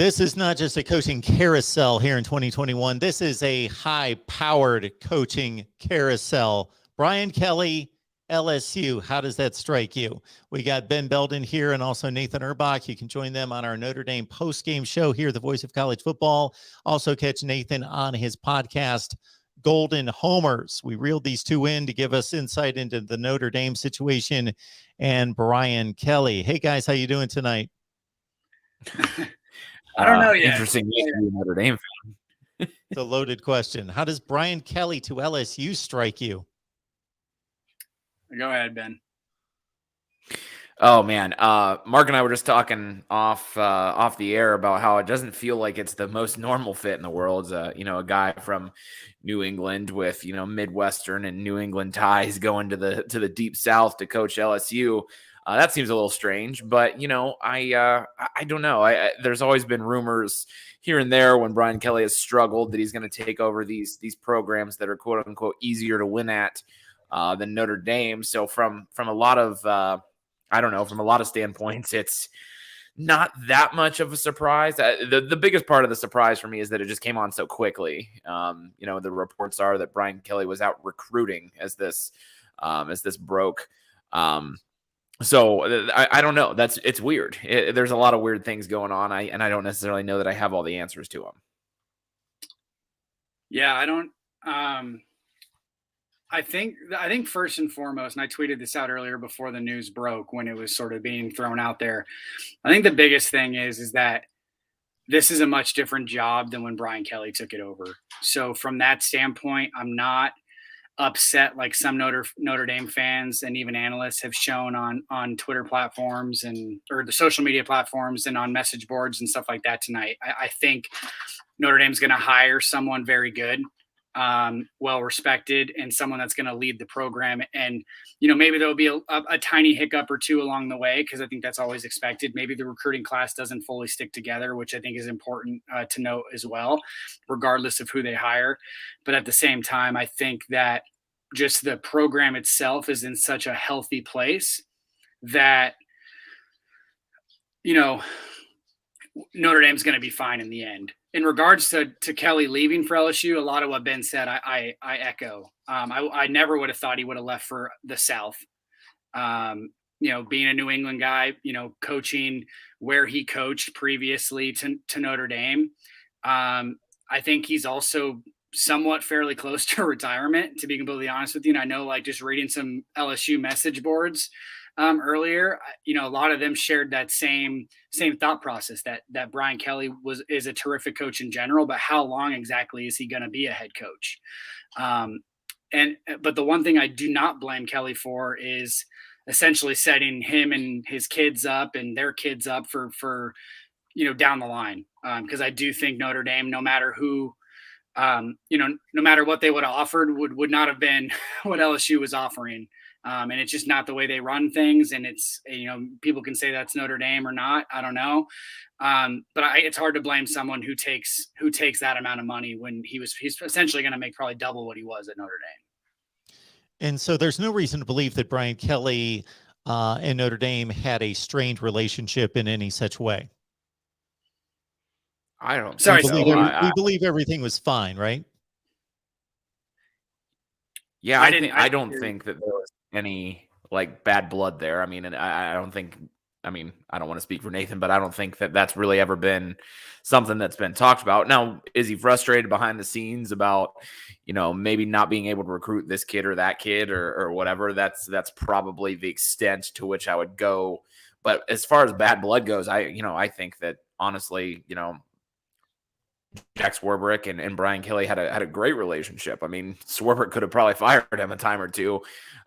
This is not just a coaching carousel here in 2021. This is a high-powered coaching carousel. Brian Kelly, LSU, how does that strike you? We got Ben Belden here and also Nathan Erbach. You can join them on our Notre Dame post-game show here, The Voice of College Football. Also catch Nathan on his podcast, Golden Homers. We reeled these two in to give us insight into the Notre Dame situation and Brian Kelly. Hey, guys, how you doing tonight? I don't know yet. Interesting Notre Dame fan. It's a loaded question. How does Brian Kelly to LSU strike you? Go ahead, Ben. Oh man, Mark and I were just talking off the air about how it doesn't feel like it's the most normal fit in the world. A guy from New England with Midwestern and New England ties going to the deep South to coach LSU. That seems a little strange, but I don't know. There's always been rumors here and there when Brian Kelly has struggled that he's going to take over these programs that are quote unquote easier to win at than Notre Dame. So from a lot of from a lot of standpoints, it's not that much of a surprise. The biggest part of the surprise for me is that it just came on so quickly. The reports are that Brian Kelly was out recruiting as this broke. So I don't know. It's weird. There's a lot of weird things going on. I don't necessarily know that I have all the answers to them. Yeah, I don't. I think first and foremost, and I tweeted this out earlier before the news broke when it was sort of being thrown out there. I think the biggest thing is that this is a much different job than when Brian Kelly took it over. So from that standpoint, I'm not upset like some Notre Dame fans and even analysts have shown on Twitter platforms or the social media platforms and on message boards and stuff like that tonight. I think Notre Dame's going to hire someone very good, well respected, and someone that's going to lead the program. And maybe there'll be a tiny hiccup or two along the way, because I think that's always expected. Maybe the recruiting class doesn't fully stick together, which I think is important to note as well, regardless of who they hire. But at the same time, I think that just the program itself is in such a healthy place that Notre Dame's going to be fine in the end. In regards to Kelly leaving for LSU, a lot of what Ben said, I echo. I never would have thought he would have left for the South. Being a New England guy, coaching where he coached previously to Notre Dame. I think he's also somewhat fairly close to retirement, to be completely honest with you. And I know, just reading some LSU message boards earlier, a lot of them shared that same thought process that Brian Kelly is a terrific coach in general, but how long exactly is he going to be a head coach? But the one thing I do not blame Kelly for is essentially setting him and his kids up and their kids up for down the line. Because I do think Notre Dame, no matter who, no matter what they would have offered, would not have been what LSU was offering. And it's just not the way they run things. And it's, people can say that's Notre Dame or not. I don't know. But it's hard to blame someone who takes that amount of money when he's essentially going to make probably double what he was at Notre Dame. And so there's no reason to believe that Brian Kelly and Notre Dame had a strained relationship in any such way. I don't. Sorry, we believe everything was fine, right? Yeah, I don't think that there was any bad blood there. I mean, and I don't think. I mean, I don't want to speak for Nathan, but I don't think that that's really ever been something that's been talked about. Now, is he frustrated behind the scenes about, maybe not being able to recruit this kid or that kid or whatever? That's probably the extent to which I would go. But as far as bad blood goes, I think that honestly, Jack Swarbrick and Brian Kelly had a great relationship. I mean, Swarbrick could have probably fired him a time or two,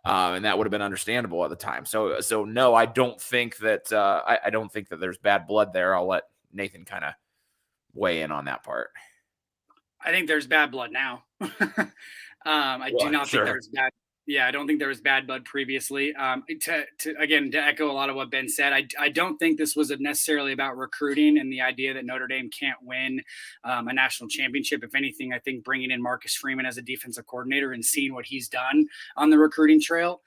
and that would have been understandable at the time. So no, I don't think that I don't think that there's bad blood there. I'll let Nathan kind of weigh in on that part. I think there's bad blood now. I do not think there's bad. Yeah, I don't think there was bad blood previously. To echo a lot of what Ben said, I don't think this was necessarily about recruiting and the idea that Notre Dame can't win a national championship. If anything, I think bringing in Marcus Freeman as a defensive coordinator and seeing what he's done on the recruiting trail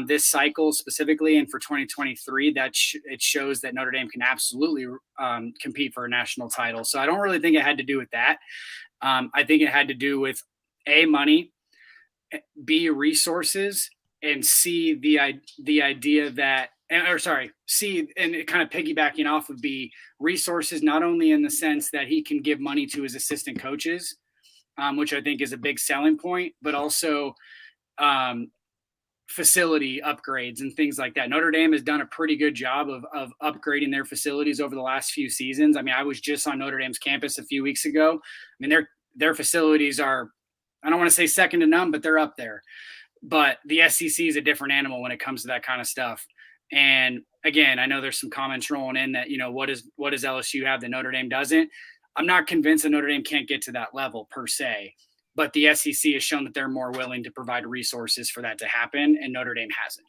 this cycle specifically, and for 2023, it shows that Notre Dame can absolutely compete for a national title. So I don't really think it had to do with that. I think it had to do with money, B, resources, and C, the idea that, or sorry, C, and kind of piggybacking off of B, resources, not only in the sense that he can give money to his assistant coaches, which I think is a big selling point, but also facility upgrades and things like that. Notre Dame has done a pretty good job of upgrading their facilities over the last few seasons. I mean, I was just on Notre Dame's campus a few weeks ago. I mean, their facilities are, I don't want to say second to none, but they're up there. But the SEC is a different animal when it comes to that kind of stuff. And again, I know there's some comments rolling in that, what does LSU have that Notre Dame doesn't? I'm not convinced that Notre Dame can't get to that level per se, but the SEC has shown that they're more willing to provide resources for that to happen, and Notre Dame hasn't.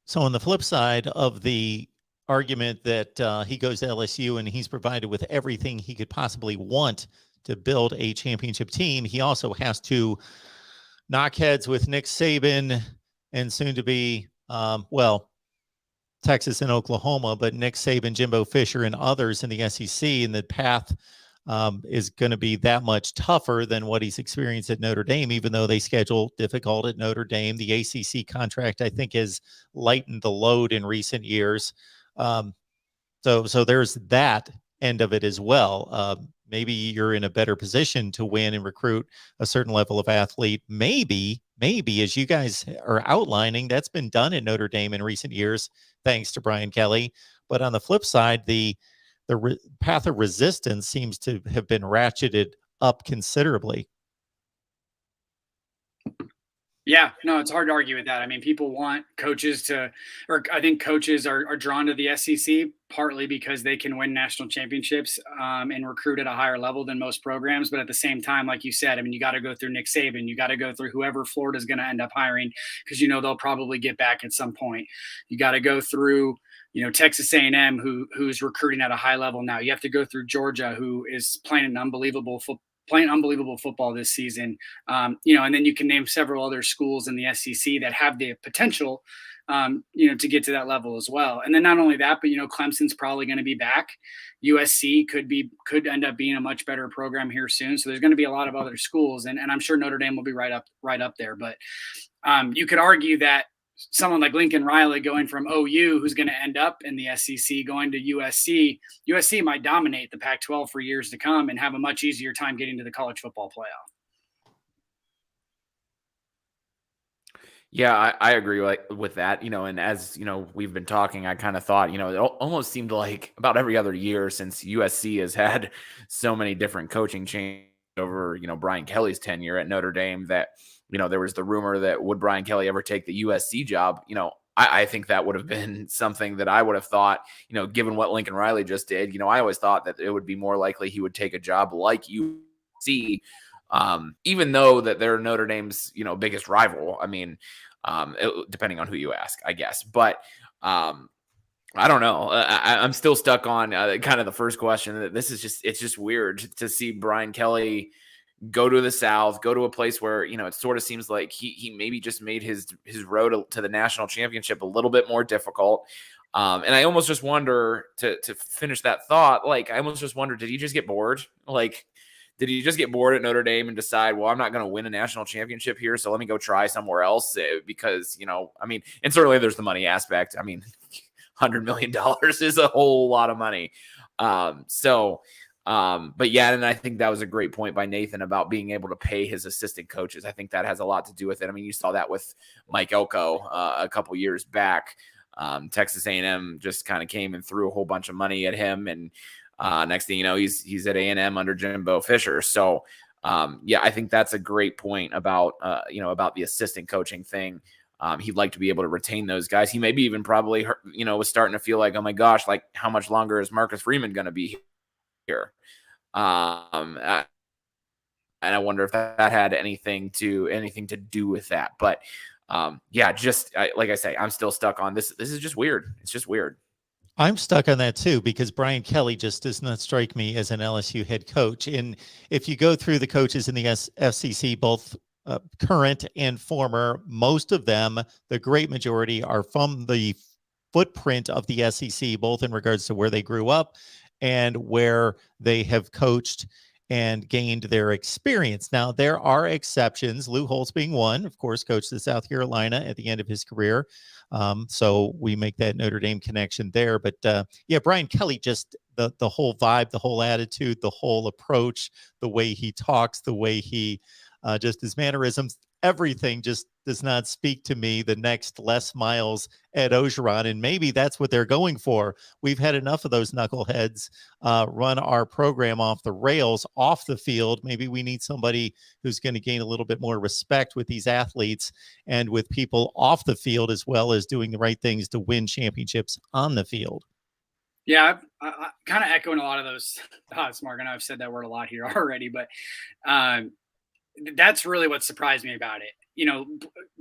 So on the flip side of the argument that he goes to LSU and he's provided with everything he could possibly want to build a championship team, he also has to knock heads with Nick Saban and soon to be, Texas and Oklahoma, but Nick Saban, Jimbo Fisher, and others in the SEC, and the path is going to be that much tougher than what he's experienced at Notre Dame, even though they schedule difficult at Notre Dame. The ACC contract, I think, has lightened the load in recent years. So there's that end of it as well. Maybe you're in a better position to win and recruit a certain level of athlete. Maybe, as you guys are outlining, that's been done at Notre Dame in recent years, thanks to Brian Kelly. But on the flip side, the path of resistance seems to have been ratcheted up considerably. Yeah, no, it's hard to argue with that. I mean, people want coaches to, or I think coaches are drawn to the SEC partly because they can win national championships and recruit at a higher level than most programs. But at the same time, like you said, I mean, you got to go through Nick Saban, you got to go through whoever Florida's going to end up hiring because they'll probably get back at some point. You got to go through Texas A&M, who's recruiting at a high level now. You have to go through Georgia, who is playing an unbelievable football this season. And then you can name several other schools in the SEC that have the potential, to get to that level as well. And then not only that, but Clemson's probably going to be back. USC could end up being a much better program here soon. So there's going to be a lot of other schools, and I'm sure Notre Dame will be right up there. But you could argue that someone like Lincoln Riley going from OU, who's going to end up in the SEC, going to USC might dominate the Pac-12 for years to come and have a much easier time getting to the college football playoff. Yeah, I agree with that. And as we've been talking, I kind of thought, it almost seemed like about every other year since USC has had so many different coaching changes over, Brian Kelly's tenure at Notre Dame that, there was the rumor that would Brian Kelly ever take the USC job? I think that would have been something that I would have thought, given what Lincoln Riley just did. I always thought that it would be more likely he would take a job like USC, even though that they're Notre Dame's, biggest rival. I mean, depending on who you ask, I guess. But I don't know. I'm still stuck on kind of the first question. It's just weird to see Brian Kelly go to the South, go to a place where, it sort of seems like he maybe just made his road to the national championship a little bit more difficult. And I almost just wonder, to finish that thought, I almost just wonder, did he just get bored? Did he just get bored at Notre Dame and decide, well, I'm not going to win a national championship here, so let me go try somewhere else? Because, and certainly there's the money aspect. I mean, $100 million is a whole lot of money. But yeah, and I think that was a great point by Nathan about being able to pay his assistant coaches. I think that has a lot to do with it. I mean, you saw that with Mike Elko a couple years back. Texas A&M just kind of came and threw a whole bunch of money at him, and next thing you know, he's at A&M under Jimbo Fisher. So yeah, I think that's a great point about about the assistant coaching thing. He'd like to be able to retain those guys. He maybe even probably was starting to feel like, oh my gosh, how much longer is Marcus Freeman going to be here? And I wonder if that had anything to do with that. But Like I say, I'm still stuck on this. This is just weird. It's just weird. I'm stuck on that too, because Brian Kelly just does not strike me as an LSU head coach. And if you go through the coaches in the FCC, both current and former, most of them, the great majority, are from the footprint of the SEC, both in regards to where they grew up and where they have coached and gained their experience. Now, there are exceptions, Lou Holtz being one, of course, coached at South Carolina at the end of his career. So we make that Notre Dame connection there. But yeah, Brian Kelly, just the whole vibe, the whole attitude, the whole approach, the way he talks, the way he just his mannerisms, everything just does not speak to me the next Les Miles Ed Ogeron. And maybe that's what they're going for. We've had enough of those knuckleheads run our program off the rails, off the field. Maybe we need somebody who's going to gain a little bit more respect with these athletes and with people off the field, as well as doing the right things to win championships on the field. Yeah, I kind of echoing a lot of those thoughts, Mark. I know I've said that word a lot here already, but that's really what surprised me about it. You know,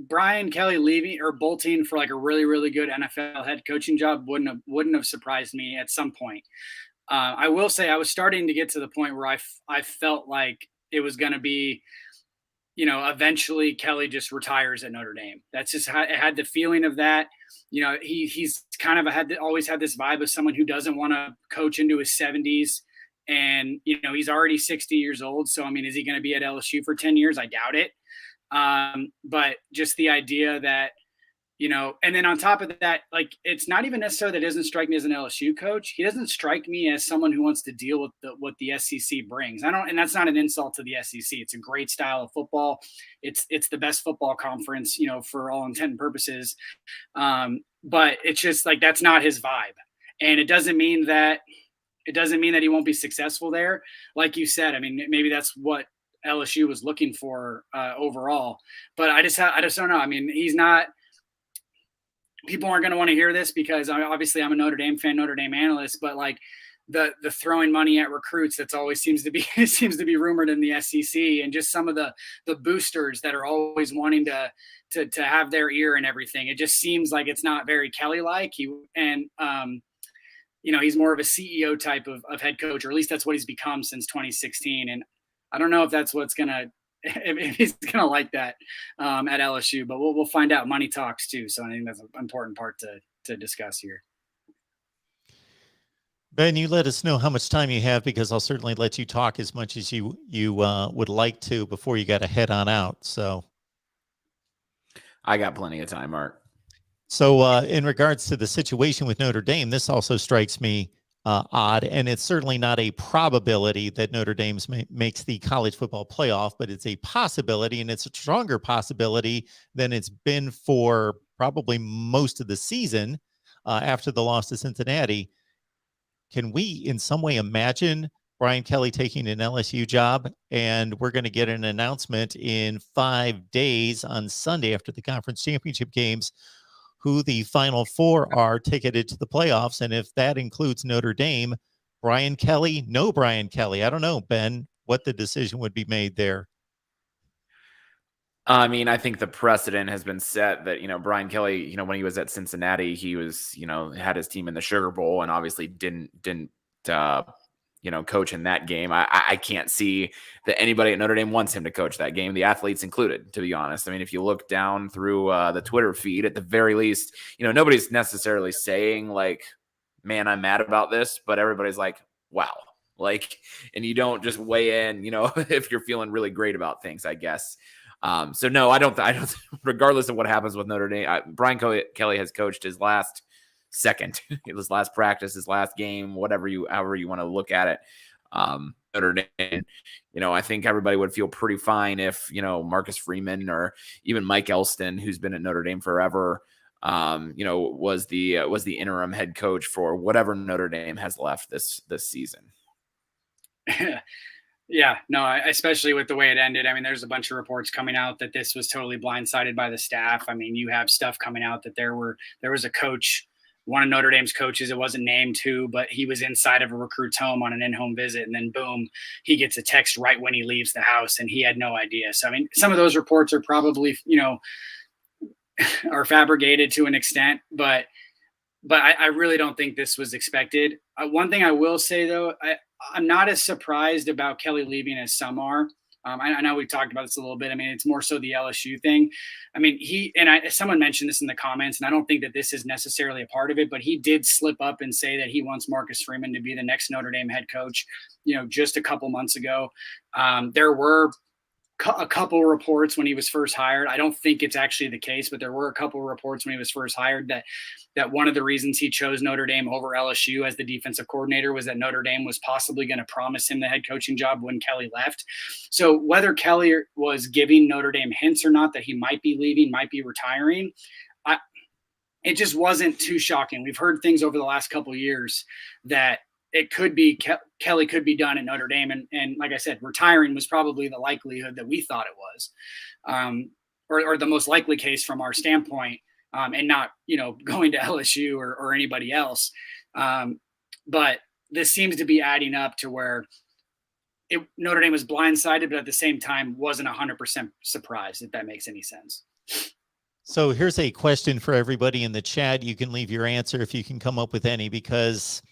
Brian Kelly leaving or bolting for like a really, really good NFL head coaching job wouldn't have surprised me at some point. I will say I was starting to get to the point where I felt like it was going to be, you know, eventually Kelly just retires at Notre Dame. That's just how I had the feeling of that. You know, he's kind of always had this vibe of someone who doesn't want to coach into his 70s. And, you know, he's already 60 years old. So, I mean, is he going to be at LSU for 10 years? I doubt it. But just the idea that, you know, and then on top of that, like, it's not even necessarily that it doesn't strike me as an LSU coach. He doesn't strike me as someone who wants to deal with what the SEC brings. And that's not an insult to the SEC. It's a great style of football. It's the best football conference, you know, for all intent and purposes. But it's just like, that's not his vibe. And it doesn't mean that he won't be successful there. Like you said, I mean, maybe that's what LSU was looking for overall. But I just don't know. I mean, he's not. People aren't going to want to hear this because obviously I'm a Notre Dame fan, Notre Dame analyst. But like the throwing money at recruits, that's always seems to be rumored in the SEC, and just some of the boosters that are always wanting to have their ear and everything. It just seems like it's not very Kelly-like. You know, he's more of a CEO type of head coach, or at least that's what he's become since 2016. And I don't know if that's if he's going to like that at LSU, but we'll find out. Money talks too. So I think that's an important part to discuss here. Ben, you let us know how much time you have, because I'll certainly let you talk as much as you would like to before you got to head on out. So I got plenty of time, Mark. So in regards to the situation with Notre Dame, this also strikes me odd, and it's certainly not a probability that Notre Dame makes the college football playoff, but it's a possibility, and it's a stronger possibility than it's been for probably most of the season after the loss to Cincinnati. Can we in some way imagine Brian Kelly taking an LSU job, and we're going to get an announcement in 5 days on Sunday after the conference championship games who the final four are ticketed to the playoffs? And if that includes Notre Dame, Brian Kelly, no Brian Kelly. I don't know, Ben, what the decision would be made there. I mean, I think the precedent has been set that, you know, Brian Kelly, you know, when he was at Cincinnati, he was, you know, had his team in the Sugar Bowl and obviously didn't you know, coach in that game. I can't see that anybody at Notre Dame wants him to coach that game, the athletes included, to be honest. I mean, if you look down through the Twitter feed, at the very least, you know, nobody's necessarily saying like, man, I'm mad about this, but everybody's like, wow. Like, and you don't just weigh in, you know, if you're feeling really great about things, I guess. So no, I don't, regardless of what happens with Notre Dame, Brian Kelly has coached his last his last practice, his last game, however you want to look at it. Notre Dame, you know, I think everybody would feel pretty fine if, you know, Marcus Freeman or even Mike Elston, who's been at Notre Dame forever, you know, was the interim head coach for whatever Notre Dame has left this season. Yeah, no, especially with the way it ended. I mean, there's a bunch of reports coming out that this was totally blindsided by the staff. I mean, you have stuff coming out that there was a coach, one of Notre Dame's coaches, it wasn't named who, but he was inside of a recruit's home on an in-home visit, and then boom, he gets a text right when he leaves the house, and he had no idea. So, I mean, some of those reports are probably, you know, are fabricated to an extent, but I really don't think this was expected. One thing I will say though, I'm not as surprised about Kelly leaving as some are. I know we talked about this a little bit. I mean, it's more so the LSU thing. I mean, someone mentioned this in the comments, and I don't think that this is necessarily a part of it, but he did slip up and say that he wants Marcus Freeman to be the next Notre Dame head coach, just a couple months ago. There were a couple reports when he was first hired. I don't think it's actually the case, but there were a couple reports when he was first hired that one of the reasons he chose Notre Dame over LSU as the defensive coordinator was that Notre Dame was possibly going to promise him the head coaching job when Kelly left. So whether Kelly was giving Notre Dame hints or not that he might be leaving, might be retiring, it just wasn't too shocking. We've heard things over the last couple of years that it could be Kelly could be done at Notre Dame. And like I said, retiring was probably the likelihood that we thought it was, or the most likely case from our standpoint, and not, going to LSU or anybody else. But this seems to be adding up to where Notre Dame was blindsided, but at the same time wasn't 100% surprised, if that makes any sense. So here's a question for everybody in the chat. You can leave your answer if you can come up with any, because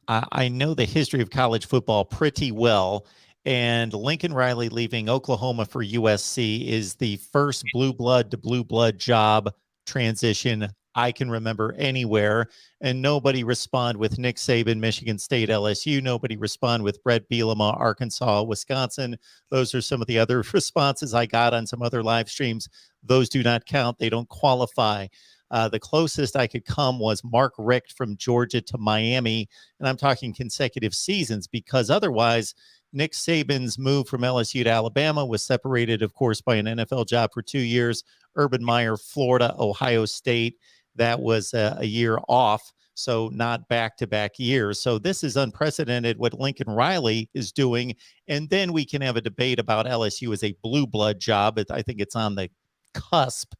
I know the history of college football pretty well, and Lincoln Riley leaving Oklahoma for USC is the first blue blood to blue blood job transition I can remember anywhere, and nobody respond with Nick Saban, Michigan State, LSU. Nobody respond with Brett Bielema, Arkansas, Wisconsin. Those are some of the other responses I got on some other live streams. Those do not count. They don't qualify. The closest I could come was Mark Richt from Georgia to Miami, and I'm talking consecutive seasons, because otherwise Nick Saban's move from LSU to Alabama was separated, of course, by an NFL job for 2 years. Urban Meyer, Florida, Ohio State, that was a year off, so not back-to-back years. So this is unprecedented what Lincoln Riley is doing, and then we can have a debate about LSU as a blue blood job. I think it's on the cusp.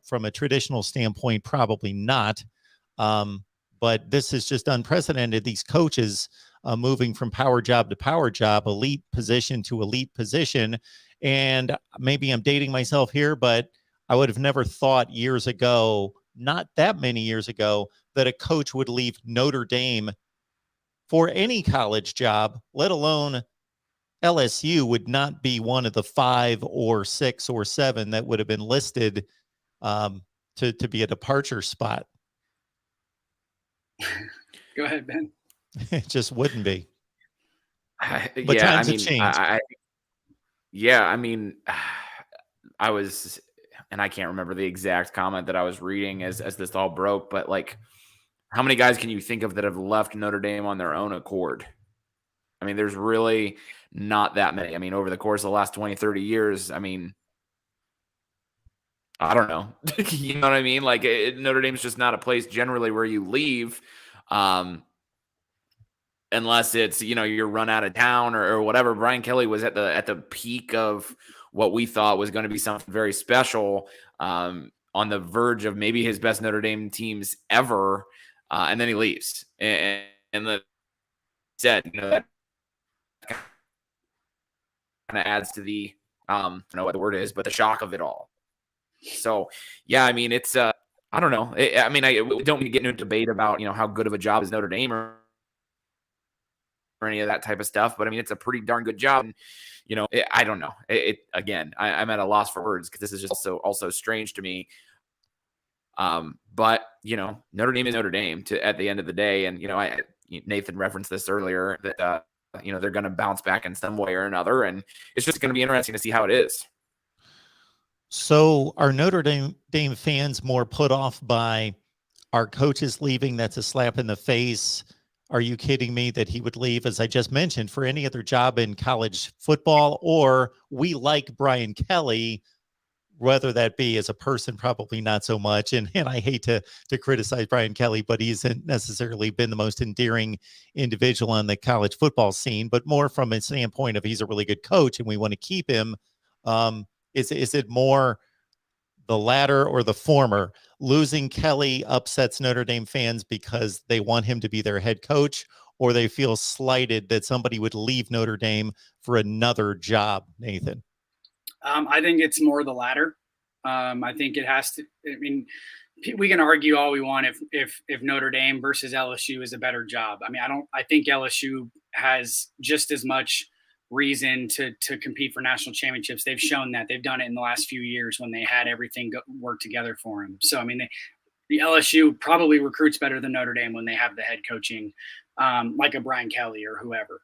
From a traditional standpoint, probably not. But this is just unprecedented. These coaches moving from power job to power job, elite position to elite position. And maybe I'm dating myself here, but I would have never thought years ago, not that many years ago, that a coach would leave Notre Dame for any college job, let alone LSU, would not be one of the 5 or 6 or 7 that would have been listed to be a departure spot. Go ahead, Ben. It just wouldn't be. But yeah, times have changed. I was, and I can't remember the exact comment that I was reading as this all broke, but like, how many guys can you think of that have left Notre Dame on their own accord? I mean, there's really not that many. I mean, over the course of the last 20, 30 years, I mean, I don't know. You know what I mean? Like, Notre Dame's just not a place generally where you leave unless it's, you're run out of town or whatever. Brian Kelly was at the peak of what we thought was going to be something very special, on the verge of maybe his best Notre Dame teams ever, and then he leaves. And the said, that kind of adds to the I don't know what the word is, but the shock of it all. So, yeah, I mean, it's, I don't know. We don't need to get into a debate about, how good of a job is Notre Dame or any of that type of stuff. But I mean, it's a pretty darn good job. And, I don't know. Again, I'm at a loss for words because this is just also strange to me. But, Notre Dame is Notre Dame at the end of the day. And, Nathan referenced this earlier that, they're going to bounce back in some way or another. And it's just going to be interesting to see how it is. So are Notre Dame fans more put off by our coaches leaving? That's a slap in the face. Are you kidding me that he would leave, as I just mentioned, for any other job in college football? Or we like Brian Kelly, whether that be as a person, probably not so much. And I hate to criticize Brian Kelly, but he hasn't necessarily been the most endearing individual on the college football scene, but more from a standpoint of he's a really good coach and we want to keep him. Is it more the latter or the former? Losing Kelly upsets Notre Dame fans because they want him to be their head coach, or they feel slighted that somebody would leave Notre Dame for another job, Nathan? I think it's more the latter. I think it has to. I mean, we can argue all we want if Notre Dame versus LSU is a better job. I mean, I think LSU has just as much reason to compete for national championships. They've shown that. They've done it in the last few years when they had everything work together for them. So I mean, the LSU probably recruits better than Notre Dame when they have the head coaching, like a Brian Kelly or whoever.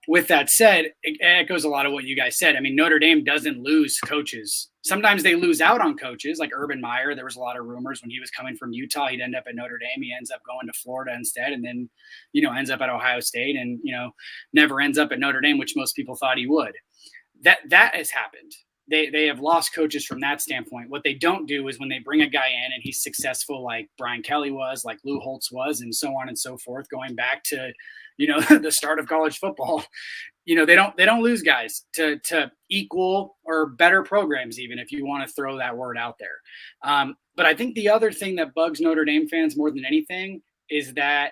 With that said, it echoes a lot of what you guys said. I mean, Notre Dame doesn't lose coaches. Sometimes they lose out on coaches, like Urban Meyer. There was a lot of rumors when he was coming from Utah, he'd end up at Notre Dame. He ends up going to Florida instead, and then, ends up at Ohio State, and never ends up at Notre Dame, which most people thought he would. That has happened. They have lost coaches from that standpoint. What they don't do is when they bring a guy in and he's successful, like Brian Kelly was, like Lou Holtz was, and so on and so forth, going back to the start of college football. They don't lose guys to equal or better programs, even if you want to throw that word out there. But I think the other thing that bugs Notre Dame fans more than anything is that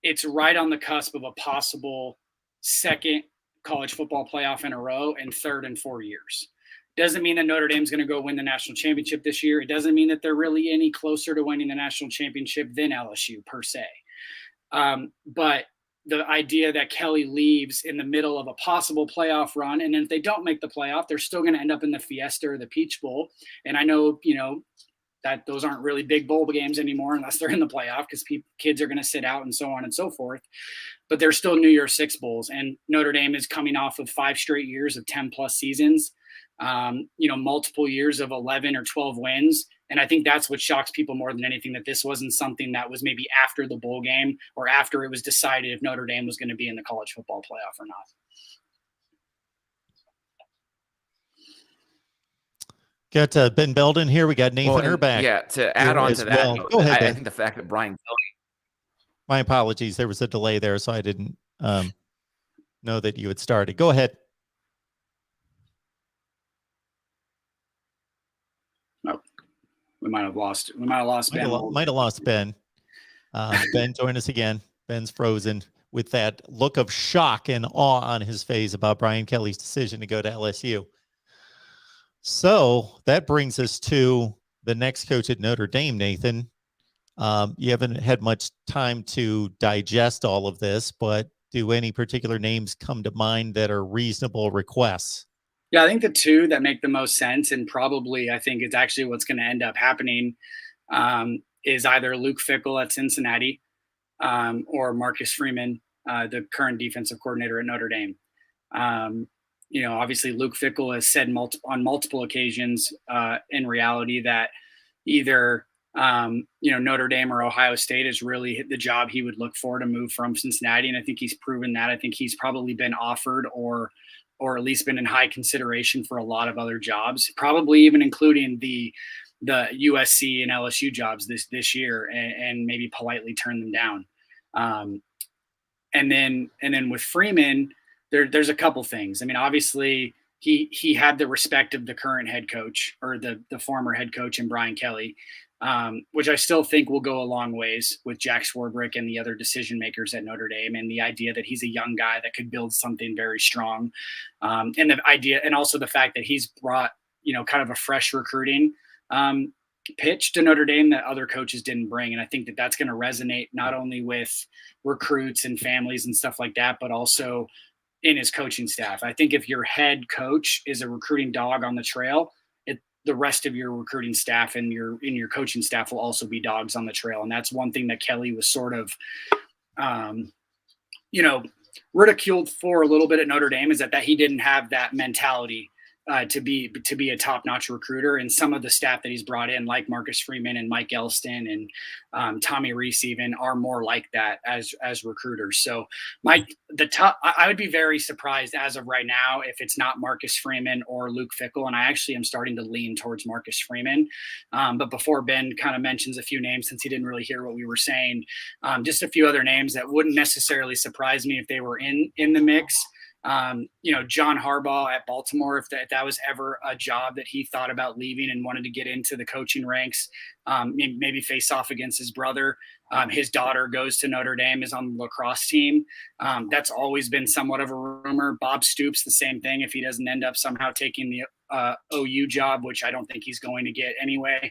it's right on the cusp of a possible second college football playoff in a row and third in 4 years. Doesn't mean that Notre Dame's going to go win the national championship this year. It doesn't mean that they're really any closer to winning the national championship than LSU per se. But the idea that Kelly leaves in the middle of a possible playoff run, and if they don't make the playoff, they're still going to end up in the Fiesta or the Peach Bowl. And I know, that those aren't really big bowl games anymore unless they're in the playoff, because kids are going to sit out and so on and so forth. But they're still New Year's Six bowls. And Notre Dame is coming off of 5 straight years of 10 plus seasons, multiple years of 11 or 12 wins. And I think that's what shocks people more than anything, that this wasn't something that was maybe after the bowl game or after it was decided if Notre Dame was going to be in the college football playoff or not. Got Ben Belden here. We got Nathan Erbach. Yeah, to add on to that, well. Go ahead, I think the fact that Brian Kelly. My apologies. There was a delay there, so I didn't know that you had started. Go ahead. Nope. We might have lost Ben. Might have lost Ben. Ben, join us again. Ben's frozen with that look of shock and awe on his face about Brian Kelly's decision to go to LSU. So that brings us to the next coach at Notre Dame, Nathan. You haven't had much time to digest all of this, but do any particular names come to mind that are reasonable requests? Yeah, I think the two that make the most sense, and probably I think it's actually what's going to end up happening, is either Luke Fickell at Cincinnati or Marcus Freeman, the current defensive coordinator at Notre Dame. Obviously Luke Fickell has said on multiple occasions in reality that either Notre Dame or Ohio State is really the job he would look for to move from Cincinnati. And I think he's proven that. I think he's probably been offered or at least been in high consideration for a lot of other jobs, probably even including the USC and LSU jobs this year, and maybe politely turn them down. And then with Freeman, there's a couple things. I mean, obviously he had the respect of the current head coach, or the former head coach, in Brian Kelly, which I still think will go a long ways with Jack Swarbrick and the other decision makers at Notre Dame, and the idea that he's a young guy that could build something very strong. And the idea, and also the fact that he's brought, kind of a fresh recruiting pitch to Notre Dame that other coaches didn't bring. And I think that that's going to resonate not only with recruits and families and stuff like that, but also in his coaching staff. I think if your head coach is a recruiting dog on the trail, the rest of your recruiting staff and your coaching staff will also be dogs on the trail. And that's one thing that Kelly was sort of, ridiculed for a little bit at Notre Dame, is that he didn't have that mentality to be a top-notch recruiter. And some of the staff that he's brought in, like Marcus Freeman and Mike Elston and Tommy Reese even, are more like that as recruiters. So I would be very surprised as of right now if it's not Marcus Freeman or Luke Fickell. And I actually am starting to lean towards Marcus Freeman. But before Ben kind of mentions a few names, since he didn't really hear what we were saying, just a few other names that wouldn't necessarily surprise me if they were in the mix. John Harbaugh at Baltimore, if that was ever a job that he thought about leaving and wanted to get into the coaching ranks, maybe face off against his brother. His daughter goes to Notre Dame, is on the lacrosse team. That's always been somewhat of a rumor. Bob Stoops, the same thing, if he doesn't end up somehow taking the OU job, which I don't think he's going to get anyway.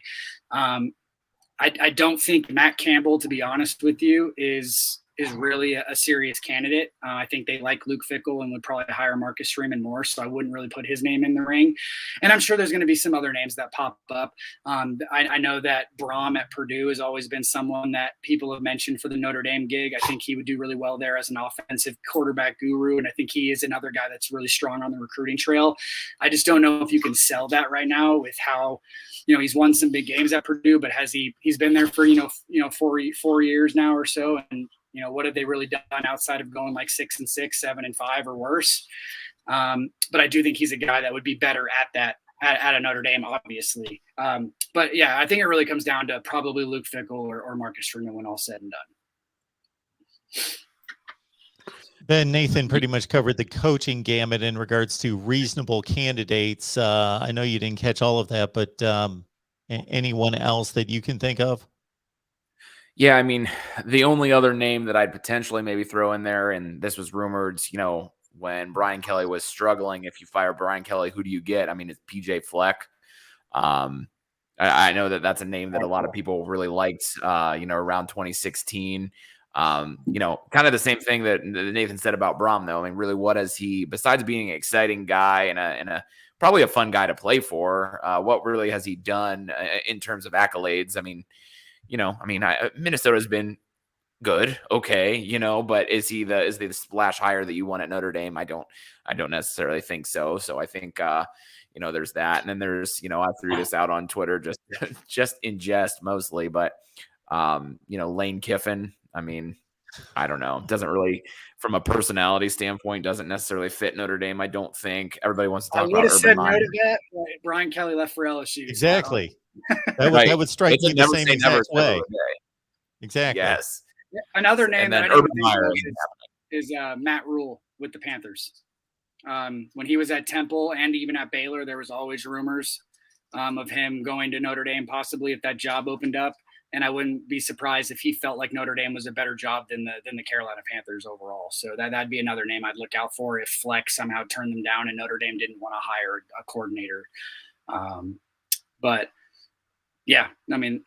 I don't think Matt Campbell, to be honest with you, is really a serious candidate. I think they like Luke Fickell and would probably hire Marcus Freeman more, so I wouldn't really put his name in the ring. And I'm sure there's going to be some other names that pop up. I know that Braum at Purdue has always been someone that people have mentioned for the Notre Dame gig. I think he would do really well there as an offensive quarterback guru, and I think he is another guy that's really strong on the recruiting trail. I just don't know if you can sell that right now with how, he's won some big games at Purdue, but he's been there for 4 years now or so, and what have they really done outside of going like 6-6, 7-5 or worse? But I do think he's a guy that would be better at that at a Notre Dame, obviously. But yeah, I think it really comes down to probably Luke Fickell or Marcus Freeman when all said and done. Ben, Nathan pretty much covered the coaching gamut in regards to reasonable candidates. I know you didn't catch all of that, but anyone else that you can think of? Yeah, I mean, the only other name that I'd potentially maybe throw in there, and this was rumored, when Brian Kelly was struggling, if you fire Brian Kelly, who do you get? I mean, it's PJ Fleck. I know that that's a name that a lot of people really liked, around 2016. Kind of the same thing that Nathan said about Braum, though. I mean, really, what has he, besides being an exciting guy and a probably a fun guy to play for, what really has he done in terms of accolades? I mean, Minnesota's been good, okay, but is the splash hire that you want at Notre Dame? I don't necessarily think so. So I think there's that, and then there's I threw this out on Twitter just in jest mostly, but Lane Kiffin. I mean, I don't know. Doesn't really, from a personality standpoint, doesn't necessarily fit Notre Dame. I don't think. Everybody wants to talk about Urban Meyer. That, Brian Kelly left for LSU. Exactly. That would strike me the same exact way. Exactly. Yes. Another name that Urban Meyer is Matt Rule with the Panthers. When he was at Temple and even at Baylor, there was always rumors of him going to Notre Dame, possibly if that job opened up. And I wouldn't be surprised if he felt like Notre Dame was a better job than the Carolina Panthers overall. So that'd be another name I'd look out for if Fleck somehow turned them down and Notre Dame didn't want to hire a coordinator. But yeah, I mean,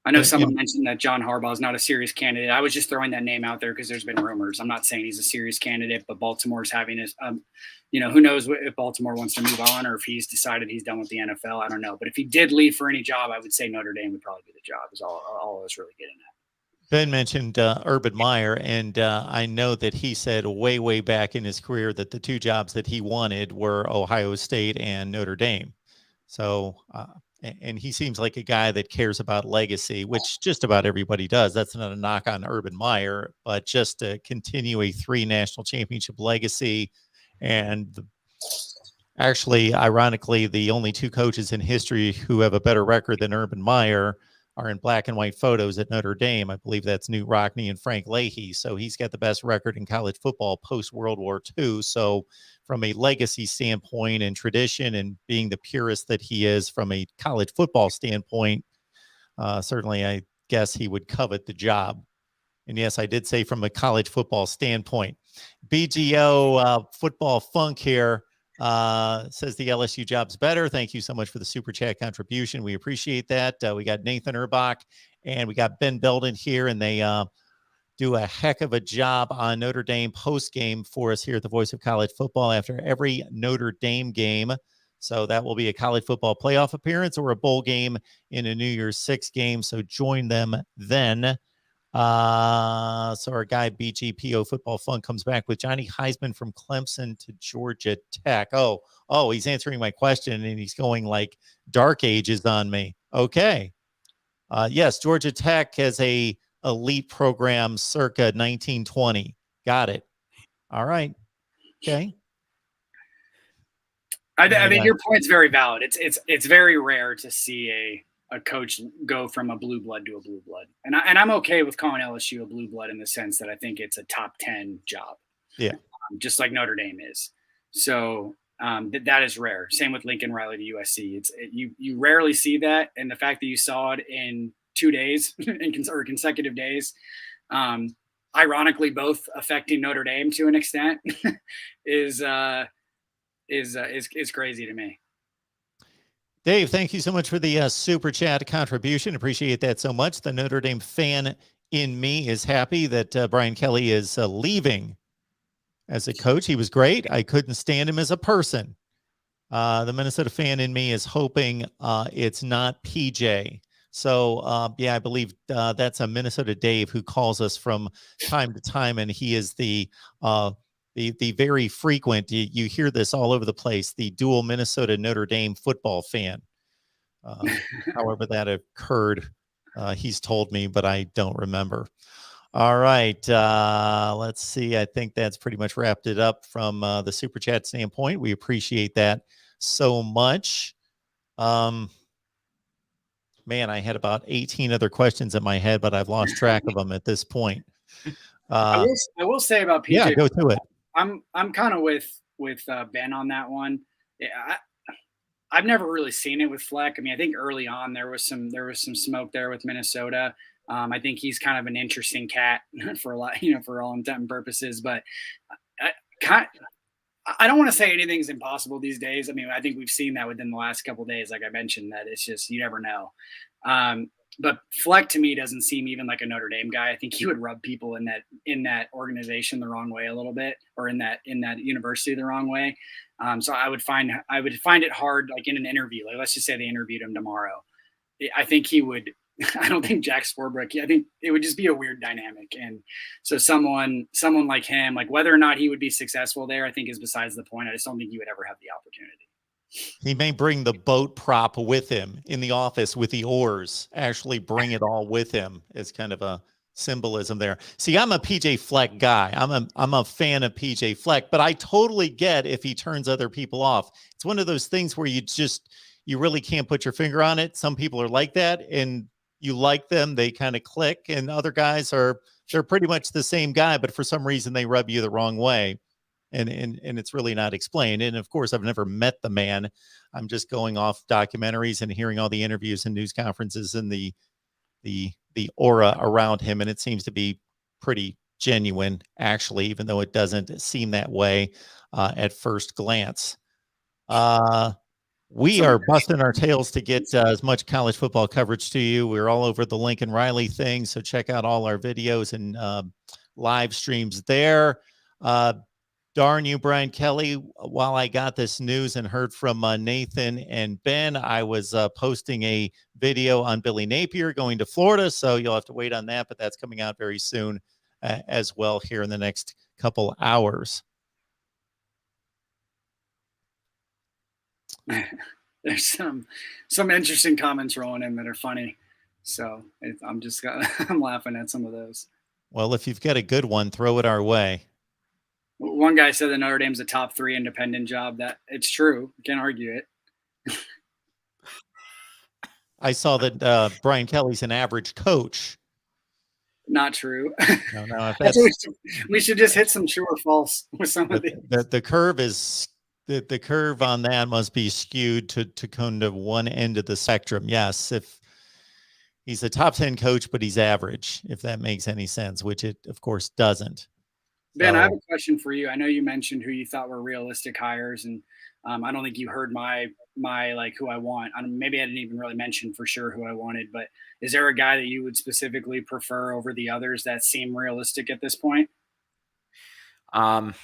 I know someone mentioned that John Harbaugh is not a serious candidate. I was just throwing that name out there because there's been rumors. I'm not saying he's a serious candidate, but Baltimore's having his, who knows if Baltimore wants to move on or if he's decided he's done with the NFL. I don't know. But if he did leave for any job, I would say Notre Dame would probably be the job is all I was really getting at. Ben mentioned Urban Meyer, and I know that he said way, way back in his career that the two jobs that he wanted were Ohio State and Notre Dame. So, and he seems like a guy that cares about legacy, which just about everybody does. That's not a knock on Urban Meyer, but just to continue a 3 national championship legacy. And actually, ironically, the only 2 coaches in history who have a better record than Urban Meyer are in black and white photos at Notre Dame. I believe that's Newt Rockne and Frank Leahy. So he's got the best record in college football post World War II. So from a legacy standpoint and tradition and being the purist that he is from a college football standpoint, certainly I guess he would covet the job. And yes, I did say from a college football standpoint. BGO Football Funk here says the LSU job's better. Thank you so much for the super chat contribution. We appreciate that. We got Nathan Urbach and we got Ben Belden here, and they do a heck of a job on Notre Dame post game for us here at the Voice of College Football after every Notre Dame game. So that will be a college football playoff appearance or a bowl game in a New Year's Six game. So join them then. So our guy BGPO Football Fun comes back with Johnny Heisman from Clemson to Georgia Tech. Oh, he's answering my question and he's going like dark ages on me. Okay. Yes, Georgia Tech has a elite program circa 1920. Got it. All right. Okay. I mean, your point's very valid. It's very rare to see a coach go from a blue blood to a blue blood. And I'm okay with calling LSU a blue blood in the sense that I think it's a top 10 job. Yeah. Just like Notre Dame is. So that is rare. Same with Lincoln Riley to USC. You rarely see that. And the fact that you saw it in 2 days or consecutive days, ironically, both affecting Notre Dame to an extent is crazy to me. Dave, thank you so much for the super chat contribution. Appreciate that so much. The Notre Dame fan in me is happy that Brian Kelly is leaving as a coach. He was great. I couldn't stand him as a person. The Minnesota fan in me is hoping it's not PJ. So, yeah, I believe that's a Minnesota Dave who calls us from time to time, and he is the very frequent, you hear this all over the place, the dual Minnesota Notre Dame football fan. However that occurred, he's told me, but I don't remember. All right. Let's see. I think that's pretty much wrapped it up from the super chat standpoint. We appreciate that so much. Man, I had about 18 other questions in my head, but I've lost track of them at this point. I will say about PJ. Yeah, go to it. I'm kind of with Ben on that one. Yeah, I've never really seen it with Fleck. I mean, I think early on there was some smoke there with Minnesota. I think he's kind of an interesting cat for a lot, for all intent and purposes. But I don't want to say anything's impossible these days. I mean, I think we've seen that within the last couple of days. Like I mentioned, that it's just you never know. But Fleck to me doesn't seem even like a Notre Dame guy. I think he would rub people in that organization the wrong way a little bit, or in that university the wrong way. So I would find it hard, like in an interview. Like let's just say they interviewed him tomorrow. I think he would. I don't think Jack Swarbrick. I think it would just be a weird dynamic. And so someone like him, like whether or not he would be successful there, I think is besides the point. I just don't think he would ever have the opportunity. He may bring the boat prop with him in the office with the oars, actually bring it all with him as kind of a symbolism there. See, I'm a PJ Fleck guy. I'm a fan of PJ Fleck, but I totally get if he turns other people off. It's one of those things where you really can't put your finger on it. Some people are like that, and you like them, they kind of click, and other guys they're pretty much the same guy, but for some reason they rub you the wrong way. And it's really not explained. And of course, I've never met the man. I'm just going off documentaries and hearing all the interviews and news conferences and the aura around him. And it seems to be pretty genuine, actually, even though it doesn't seem that way at first glance. We are busting our tails to get as much college football coverage to you. We're all over the Lincoln Riley thing. So check out all our videos and live streams there. Darn you, Brian Kelly. While I got this news and heard from Nathan and Ben, I was posting a video on Billy Napier going to Florida. So you'll have to wait on that, but that's coming out very soon as well here in the next couple hours. There's some interesting comments rolling in that are funny. So I'm laughing at some of those. Well, if you've got a good one, throw it our way. One guy said that Notre Dame's a top 3 independent job. That it's true. Can't argue it. I saw that Brian Kelly's an average coach. Not true. No, we should just hit some true or false with some of these. The curve is the curve on that must be skewed to kind of one end of the spectrum. Yes, if he's a top 10 coach, but he's average, if that makes any sense, which it of course doesn't. Ben, I have a question for you. I know you mentioned who you thought were realistic hires, and I don't think you heard my like who I want. Maybe I didn't even really mention for sure who I wanted, but is there a guy that you would specifically prefer over the others that seem realistic at this point? Well,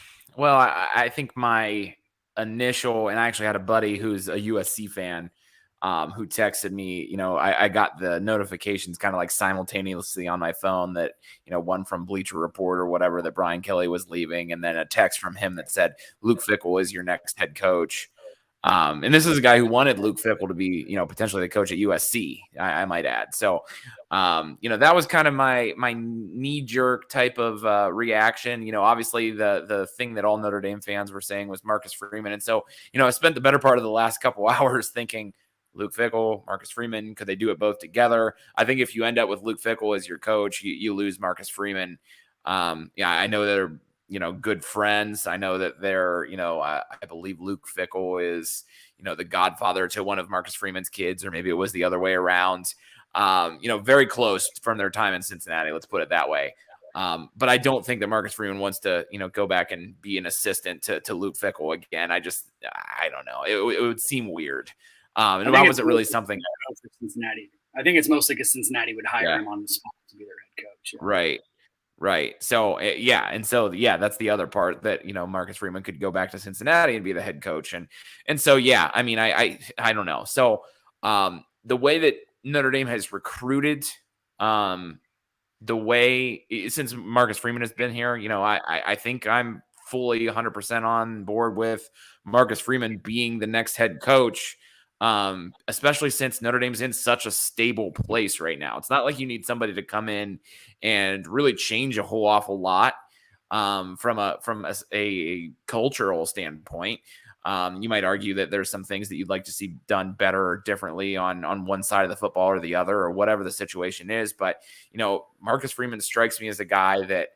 I think my initial, and I actually had a buddy who's a USC fan who texted me, I got the notifications kind of like simultaneously on my phone that, one from Bleacher Report or whatever, that Brian Kelly was leaving. And then a text from him that said, Luke Fickell is your next head coach. And this is a guy who wanted Luke Fickell to be, potentially the coach at USC, I might add. So, that was kind of my knee jerk type of reaction. Obviously the thing that all Notre Dame fans were saying was Marcus Freeman. And so, I spent the better part of the last couple hours thinking, Luke Fickell, Marcus Freeman, could they do it both together? I think if you end up with Luke Fickell as your coach, you lose Marcus Freeman. I know they're, good friends. I know that they're, I believe Luke Fickell is, the godfather to one of Marcus Freeman's kids, or maybe it was the other way around. Very close from their time in Cincinnati. Let's put it that way. But I don't think that Marcus Freeman wants to, go back and be an assistant to Luke Fickell again. I don't know. It would seem weird. And I that think wasn't really something. for Cincinnati. I think it's mostly because Cincinnati would hire him on the spot to be their head coach. Right. Right. So, yeah. And so, yeah, that's the other part that, Marcus Freeman could go back to Cincinnati and be the head coach. And so, yeah, I mean, I don't know. So, the way that Notre Dame has recruited, the way since Marcus Freeman has been here, I think I'm fully 100% on board with Marcus Freeman being the next head coach. Especially since Notre Dame's in such a stable place right now. It's not like you need somebody to come in and really change a whole awful lot from a cultural standpoint. You might argue that there's some things that you'd like to see done better or differently on one side of the football or the other, or whatever the situation is. But, Marcus Freeman strikes me as a guy that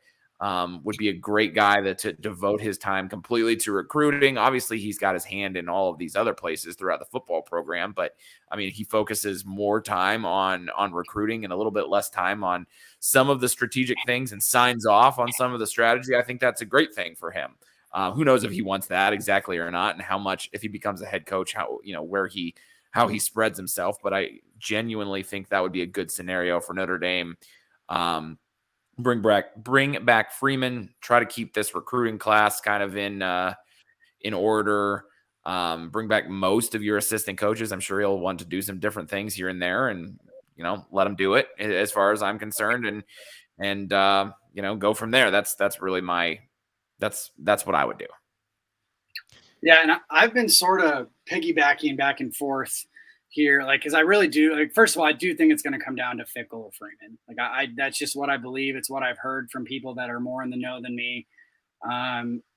would be a great guy to devote his time completely to recruiting. Obviously, he's got his hand in all of these other places throughout the football program, but I mean, he focuses more time on recruiting and a little bit less time on some of the strategic things and signs off on some of the strategy. I think that's a great thing for him. Who knows if he wants that exactly or not, and how much, if he becomes a head coach, how he spreads himself. But I genuinely think that would be a good scenario for Notre Dame. Bring back Freeman, try to keep this recruiting class kind of in order. Bring back most of your assistant coaches. I'm sure he'll want to do some different things here and there, and let him do it as far as I'm concerned, and go from there. That's really that's what I would do. Yeah, and I've been sort of piggybacking back and forth here, because I really do. First of all, I do think it's going to come down to Fickell or Freeman. That's just what I believe. It's what I've heard from people that are more in the know than me.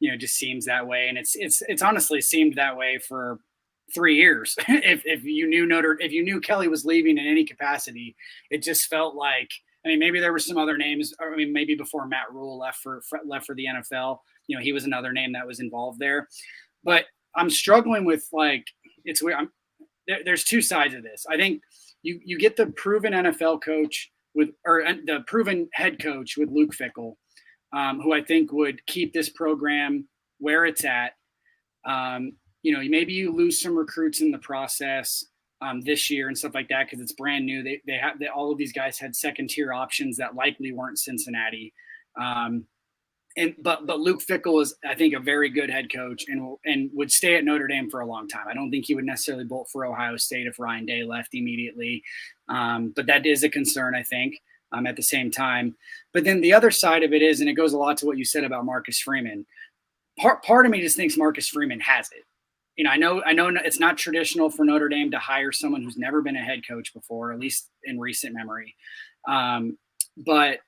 It just seems that way, and it's honestly seemed that way for 3 years. if you knew Kelly was leaving in any capacity, it just felt like. I mean, maybe there were some other names. I mean, maybe before Matt Rule left for the NFL, he was another name that was involved there. But I'm struggling with it's weird. There's two sides of this. I think you get the proven NFL coach the proven head coach with Luke Fickell, who I think would keep this program where it's at. Maybe you lose some recruits in the process this year and stuff like that because it's brand new. All of these guys had second tier options that likely weren't Cincinnati. But Luke Fickell is, I think, a very good head coach and would stay at Notre Dame for a long time. I don't think he would necessarily bolt for Ohio State if Ryan Day left immediately. But that is a concern, I think, at the same time. But then the other side of it is, and it goes a lot to what you said about Marcus Freeman. Part of me just thinks Marcus Freeman has it. I know it's not traditional for Notre Dame to hire someone who's never been a head coach before, at least in recent memory. But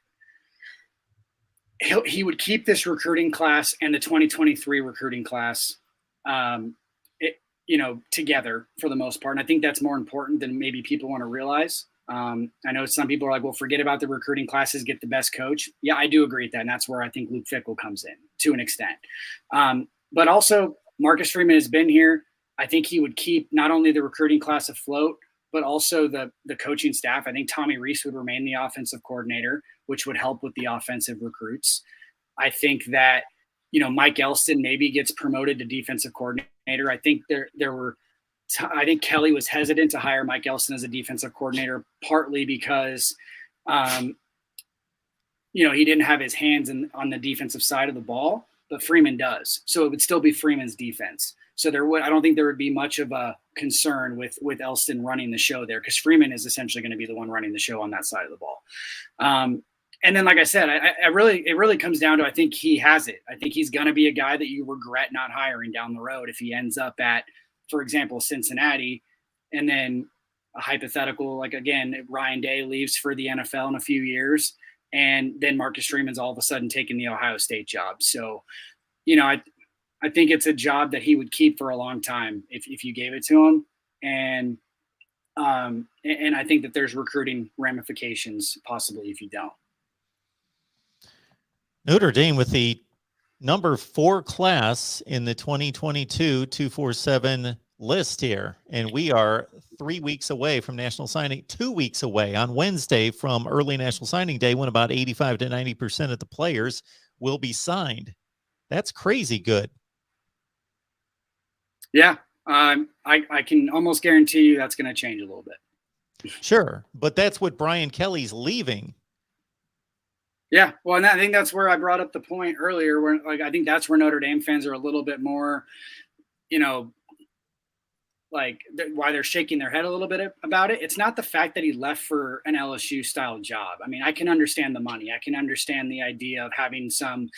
he would keep this recruiting class and the 2023 recruiting class, together for the most part. And I think that's more important than maybe people want to realize. I know some people are like, well, forget about the recruiting classes, get the best coach. Yeah, I do agree with that. And that's where I think Luke Fickell comes in to an extent. But also Marcus Freeman has been here. I think he would keep not only the recruiting class afloat, but also the coaching staff. I think Tommy Rees would remain the offensive coordinator, which would help with the offensive recruits. I think that, Mike Elston maybe gets promoted to defensive coordinator. I think I think Kelly was hesitant to hire Mike Elston as a defensive coordinator, partly because, he didn't have his hands on the defensive side of the ball, but Freeman does. So it would still be Freeman's defense. So I don't think there would be much of a concern with Elston running the show there, because Freeman is essentially going to be the one running the show on that side of the ball. And then, like I said, it really comes down to, I think he has it. I think he's going to be a guy that you regret not hiring down the road if he ends up at, for example, Cincinnati, and then a hypothetical, again, Ryan Day leaves for the NFL in a few years, and then Marcus Freeman's all of a sudden taking the Ohio State job. So, I think it's a job that he would keep for a long time if you gave it to him. And I think that there's recruiting ramifications possibly if you don't. Notre Dame with the number 4 class in the 2022 247 list here. And we are 3 weeks away from National Signing, 2 weeks away on Wednesday from early National Signing Day, when about 85 to 90% of the players will be signed. That's crazy good. Yeah. I can almost guarantee you that's going to change a little bit. Sure, but that's what Brian Kelly's leaving. Yeah, well, and I think that's where I brought up the point earlier, where like I think that's where Notre Dame fans are a little bit more, you know, like why they're shaking their head a little bit about it. It's not the fact that he left for an LSU style job. I mean, I can understand the money. I can understand the idea of having some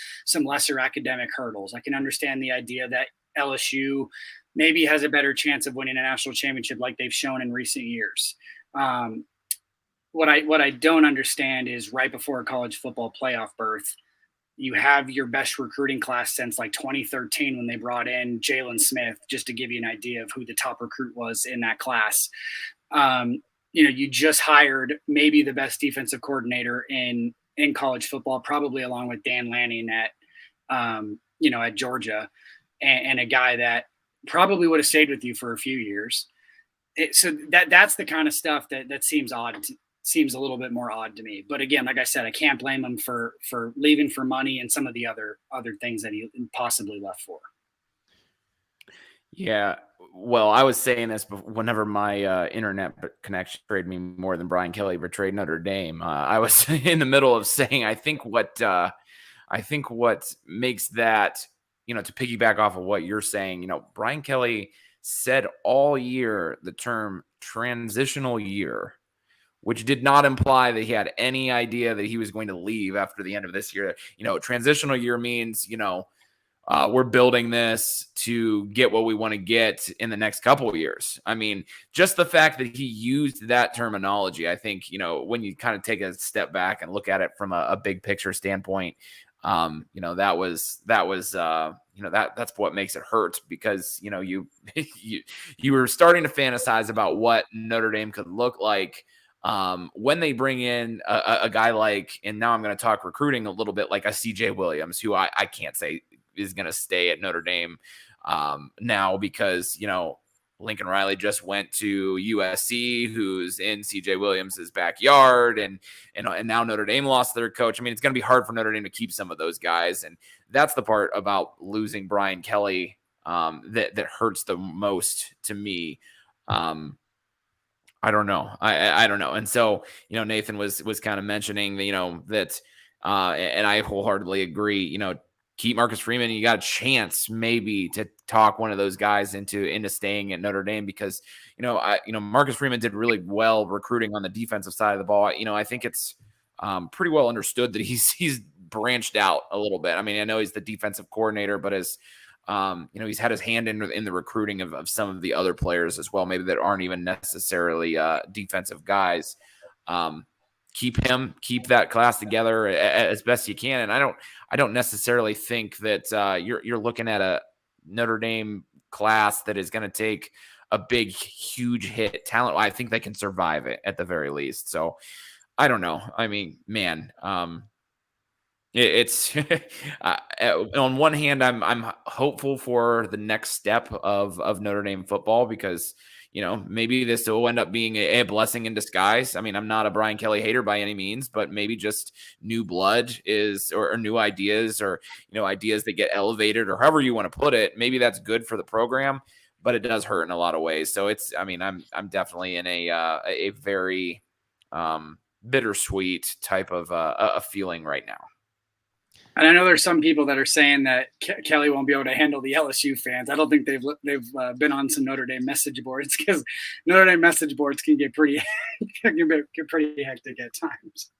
lesser academic hurdles. I can understand the idea that LSU maybe has a better chance of winning a national championship like they've shown in recent years. What I don't understand is right before a college football playoff berth, you have your best recruiting class since like 2013 when they brought in Jalen Smith, just to give you an idea of who the top recruit was in that class. You just hired maybe the best defensive coordinator in college football, probably along with Dan Lanning at at Georgia, and a guy that probably would have stayed with you for a few years. So that's the kind of stuff that seems odd. Seems a little bit more odd to me. But again, like I said, I can't blame him for leaving for money and some of the other things that he possibly left for. Yeah. Well, I was saying this whenever my internet connection betrayed me more than Brian Kelly betrayed Notre Dame. I was in the middle of saying, I think what makes that, to piggyback off of what you're saying, Brian Kelly said all year the term transitional year, which did not imply that he had any idea that he was going to leave after the end of this year. Transitional year means, we're building this to get what we want to get in the next couple of years. I mean, just the fact that he used that terminology, I think, when you kind of take a step back and look at it from a big picture standpoint, that's what makes it hurt, because, you were starting to fantasize about what Notre Dame could look like when they bring in a guy like, and now I'm going to talk recruiting a little bit, like a CJ Williams, who I can't say is going to stay at Notre Dame now, because, Lincoln Riley just went to USC, who's in CJ Williams's backyard, and now Notre Dame lost their coach. I mean, it's going to be hard for Notre Dame to keep some of those guys, and that's the part about losing Brian Kelly that hurts the most to me. I don't know. I don't know. And so, Nathan was kind of mentioning, that, and I wholeheartedly agree, keep Marcus Freeman. You got a chance maybe to talk one of those guys into staying at Notre Dame, because, Marcus Freeman did really well recruiting on the defensive side of the ball. I think it's pretty well understood that he's branched out a little bit. I mean, I know he's the defensive coordinator, but as he's had his hand in the recruiting of some of the other players as well, maybe that aren't even necessarily defensive guys. Keep that class together as best you can. And I don't necessarily think that you're looking at a Notre Dame class that is going to take a big, huge hit talent. I think they can survive it at the very least. So I don't know. I mean, man, it's on one hand, I'm hopeful for the next step of Notre Dame football, because maybe this will end up being a blessing in disguise. I mean, I'm not a Brian Kelly hater by any means, but maybe just new blood or new ideas, or ideas that get elevated, or however you want to put it. Maybe that's good for the program, but it does hurt in a lot of ways. So I'm definitely in a very bittersweet type of a feeling right now. And I know there's some people that are saying that Kelly won't be able to handle the LSU fans. I don't think they've been on some Notre Dame message boards, because Notre Dame message boards can get pretty hectic at times.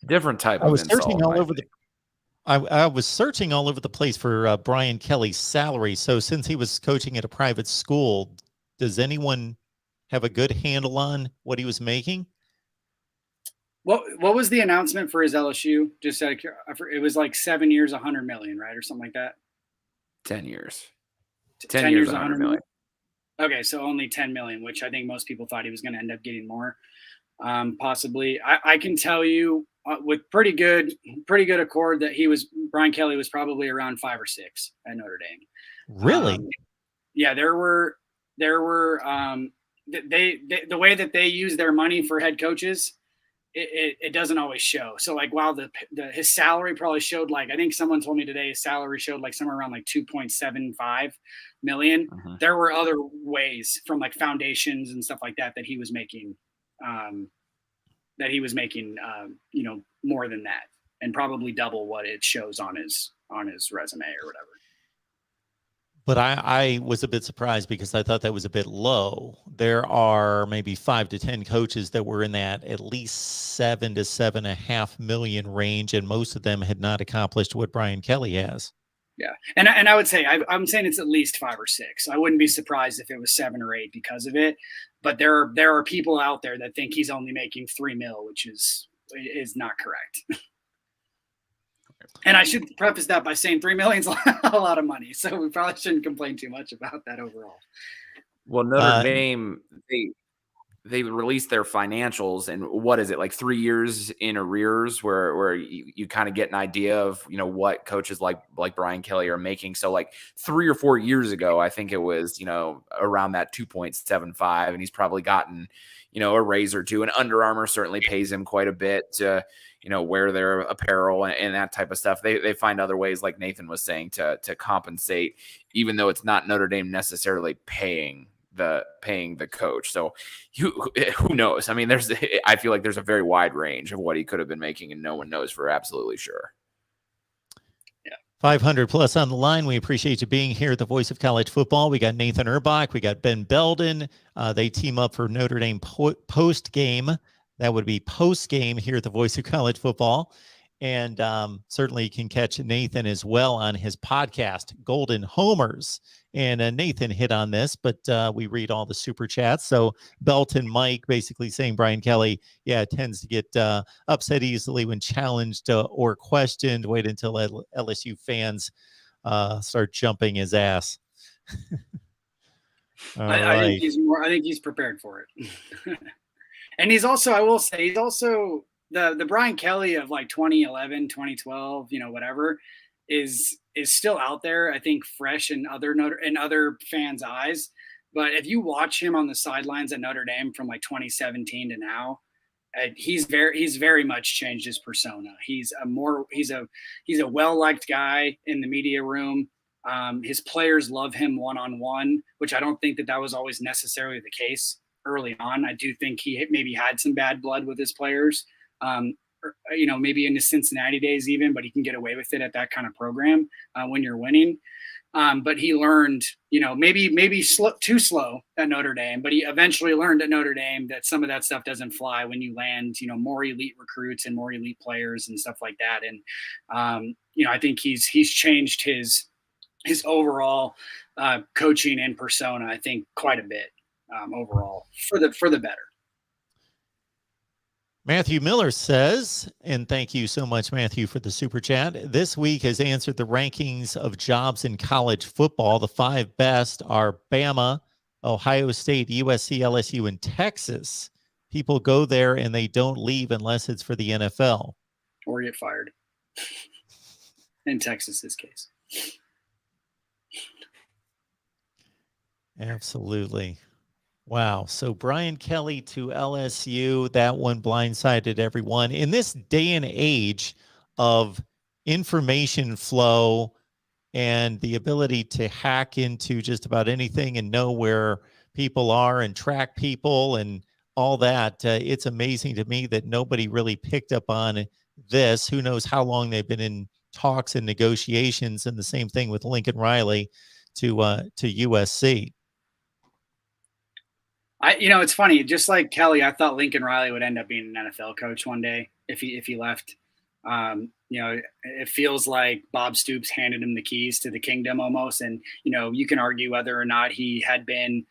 Different type of insult. I was searching all over the place for Brian Kelly's salary. So since he was coaching at a private school, does anyone have a good handle on what he was making? What was the announcement for his LSU? Just it was like 7 years, 100 million, right, or something like that. 10 years. 10 years, 100 million. Okay, so only 10 million, which I think most people thought he was going to end up getting more, possibly. I can tell you with pretty good accord that Brian Kelly was probably around 5 or 6 at Notre Dame. Really? Yeah, there were the way that they use their money for head coaches. it doesn't always show. So like while his salary probably showed, like, I think someone told me today his salary showed like somewhere around like 2.75 million. There were other ways from like foundations and stuff like that he was making more than that, and probably double what it shows on his resume or whatever. But I was a bit surprised because I thought that was a bit low. There are maybe 5 to 10 coaches that were in that at least 7 to 7.5 million range, and most of them had not accomplished what Brian Kelly has. Yeah, and I would say I'm saying it's at least 5 or 6. I wouldn't be surprised if it was 7 or 8 because of it. But there are people out there that think he's only making $3 million, which is not correct. And I should preface that by saying $3 million is a lot of money, so we probably shouldn't complain too much about that overall. Well, Notre Dame, they released their financials, and what is it, like 3 years in arrears, where you kind of get an idea of, you know, what coaches like Brian Kelly are making. So like 3 or 4 years ago, I think it was, you know, around that 2.75, and he's probably gotten, you know, a raise or two. And Under Armour certainly pays him quite a bit to, you know, wear their apparel and that type of stuff. They find other ways, like Nathan was saying, to compensate, even though it's not Notre Dame necessarily paying the coach. So who knows? I mean, I feel like there's a very wide range of what he could have been making, and no one knows for absolutely sure. 500 plus on the line. We appreciate you being here, the voice of college football. We got Nathan Erbach. We got Ben Belden. They team up for Notre Dame post game. That would be post game here at the voice of college football. And certainly you can catch Nathan as well on his podcast, Golden Homers. And Nathan hit on this, but we read all the super chats. So Belton Mike basically saying Brian Kelly, tends to get upset easily when challenged or questioned. Wait until LSU fans start jumping his ass. I think he's prepared for it. And he's also, I will say, he's also the Brian Kelly of like 2011, 2012, you know, whatever, is still out there, I think, fresh in other fans' eyes. But if you watch him on the sidelines at Notre Dame from like 2017 to now, he's very much changed his persona. He's a well-liked guy in the media room. His players love him one-on-one, which I don't think that was always necessarily the case early on. I do think he maybe had some bad blood with his players, you know, maybe in the Cincinnati days even, but he can get away with it at that kind of program when you're winning. But he learned, you know, maybe too slow at Notre Dame, but he eventually learned at Notre Dame that some of that stuff doesn't fly when you land, you know, more elite recruits and more elite players and stuff like that. And, you know, I think he's changed his overall coaching and persona, I think, quite a bit overall for the better. Matthew Miller says, and thank you so much, Matthew, for the super chat. This week has answered the rankings of jobs in college football. The 5 best are Bama, Ohio State, USC, LSU, and Texas. People go there and they don't leave unless it's for the NFL. Or get fired. In Texas's case. Absolutely. Wow. So Brian Kelly to LSU, that one blindsided everyone. In this day and age of information flow and the ability to hack into just about anything and know where people are and track people and all that, it's amazing to me that nobody really picked up on this. Who knows how long they've been in talks and negotiations, and the same thing with Lincoln Riley to USC. You know, it's funny. Just like Kelly, I thought Lincoln Riley would end up being an NFL coach one day if he left. You know, it feels like Bob Stoops handed him the keys to the kingdom almost. And, you know, you can argue whether or not he had been